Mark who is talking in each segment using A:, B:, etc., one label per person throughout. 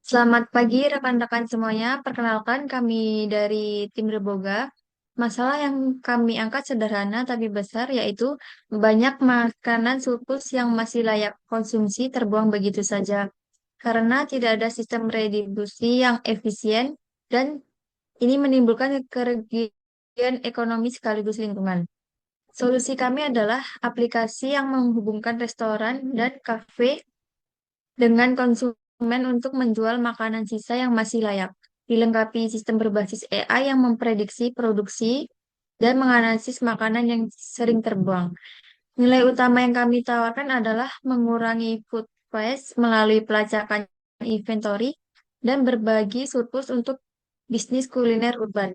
A: Selamat pagi rekan-rekan semuanya. Perkenalkan kami dari tim Reboga. Masalah yang kami angkat sederhana tapi besar yaitu banyak makanan surplus yang masih layak konsumsi terbuang begitu saja karena tidak ada sistem redistribusi yang efisien dan ini menimbulkan kerugian ekonomi sekaligus lingkungan. Solusi kami adalah aplikasi yang menghubungkan restoran dan kafe dengan konsumen untuk menjual makanan sisa yang masih layak, dilengkapi sistem berbasis AI yang memprediksi produksi dan menganalisis makanan yang sering terbuang. Nilai utama yang kami tawarkan adalah mengurangi food waste melalui pelacakan inventory dan berbagi surplus untuk bisnis kuliner urban.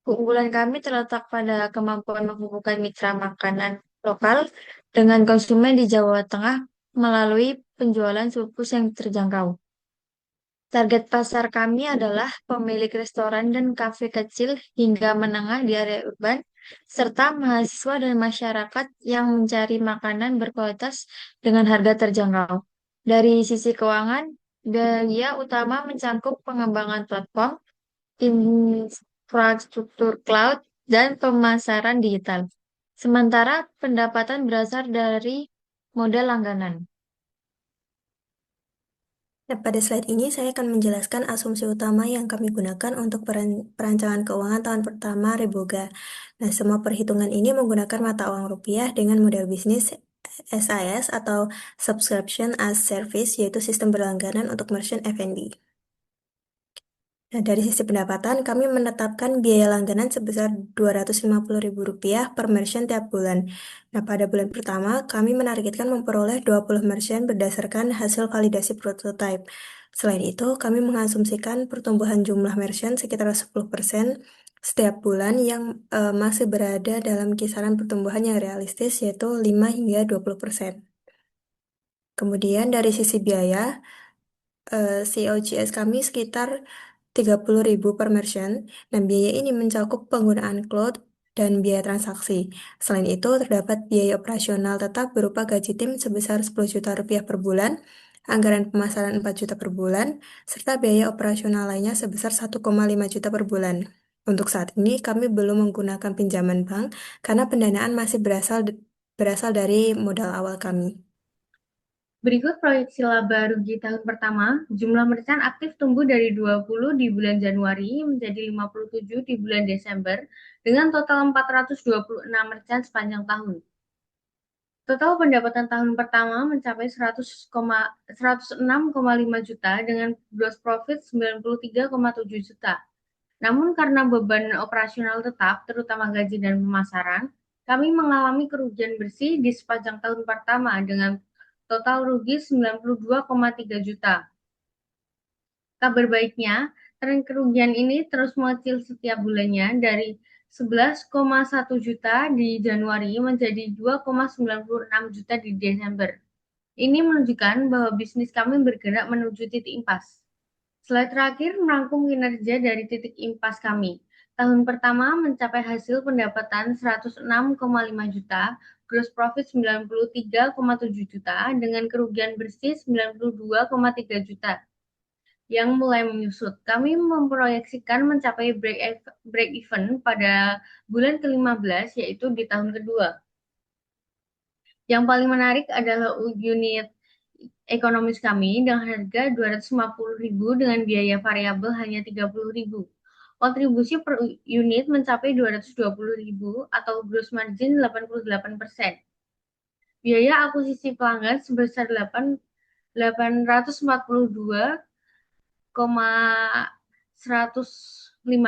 A: Keunggulan kami terletak pada kemampuan menghubungkan mitra makanan lokal dengan konsumen di Jawa Tengah melalui penjualan surplus yang terjangkau. Target pasar kami adalah pemilik restoran dan kafe kecil hingga menengah di area urban, serta mahasiswa dan masyarakat yang mencari makanan berkualitas dengan harga terjangkau. Dari sisi keuangan, biaya utama mencakup pengembangan platform, infrastruktur cloud, dan pemasaran digital. Sementara pendapatan berasal dari modal langganan.
B: Nah, pada slide ini saya akan menjelaskan asumsi utama yang kami gunakan untuk perancangan keuangan tahun pertama Reboga. Nah, semua perhitungan ini menggunakan mata uang rupiah dengan model bisnis SaaS atau Subscription as Service, yaitu sistem berlangganan untuk merchant F&B. Nah, dari sisi pendapatan, kami menetapkan biaya langganan sebesar Rp250.000 per merchant tiap bulan. Nah, pada bulan pertama, kami menargetkan memperoleh 20 merchant berdasarkan hasil validasi prototype. Selain itu, kami mengasumsikan pertumbuhan jumlah merchant sekitar 10% setiap bulan yang masih berada dalam kisaran pertumbuhan yang realistis, yaitu 5 hingga 20%. Kemudian dari sisi biaya, COGS kami sekitar 30.000 per merchant, dan biaya ini mencakup penggunaan cloud dan biaya transaksi. Selain itu, terdapat biaya operasional tetap berupa gaji tim sebesar Rp10 juta per bulan, anggaran pemasaran 4 juta per bulan, serta biaya operasional lainnya sebesar 1,5 juta per bulan. Untuk saat ini, kami belum menggunakan pinjaman bank karena pendanaan masih berasal dari modal awal kami.
C: Berikut proyeksi laba rugi tahun pertama, jumlah merchant aktif tumbuh dari 20 di bulan Januari menjadi 57 di bulan Desember, dengan total 426 merchant sepanjang tahun. Total pendapatan tahun pertama mencapai 106,5 juta dengan gross profit 93,7 juta. Namun karena beban operasional tetap, terutama gaji dan pemasaran, kami mengalami kerugian bersih di sepanjang tahun pertama dengan total rugi 92,3 juta. Kabar baiknya, tren kerugian ini terus mengecil setiap bulannya dari 11,1 juta di Januari menjadi 2,96 juta di Desember. Ini menunjukkan bahwa bisnis kami bergerak menuju titik impas. Slide terakhir merangkum kinerja dari titik impas kami. Tahun pertama mencapai hasil pendapatan 106,5 juta, gross profit 93,7 juta, dengan kerugian bersih 92,3 juta yang mulai menyusut. Kami memproyeksikan mencapai break even pada bulan ke-15, yaitu di tahun kedua. Yang paling menarik adalah unit ekonomis kami dengan harga 250.000 dengan biaya variabel hanya 30.000. Kontribusi per unit mencapai 220.000 atau gross margin 88%. Biaya akuisisi pelanggan sebesar 842,105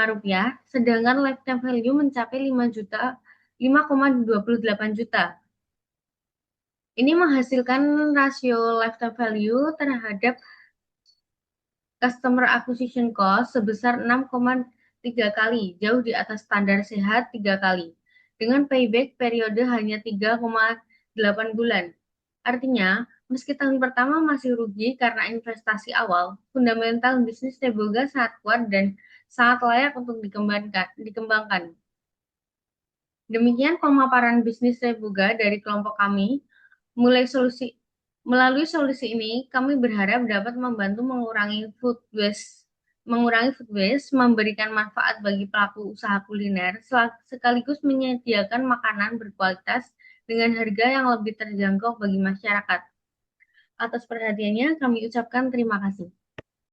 C: rupiah, sedangkan lifetime value mencapai 5,28 juta. Ini menghasilkan rasio lifetime value terhadap customer acquisition cost sebesar 6,3 kali, jauh di atas standar sehat 3 kali, dengan payback periode hanya 3,8 bulan. Artinya, meski tahun pertama masih rugi karena investasi awal, fundamental bisnis Teboga sangat kuat dan sangat layak untuk dikembangkan. Demikian pemaparan bisnis Teboga dari kelompok kami, mulai Melalui solusi ini, kami berharap dapat membantu mengurangi food waste, memberikan manfaat bagi pelaku usaha kuliner, sekaligus menyediakan makanan berkualitas dengan harga yang lebih terjangkau bagi masyarakat. Atas perhatiannya, kami ucapkan terima kasih.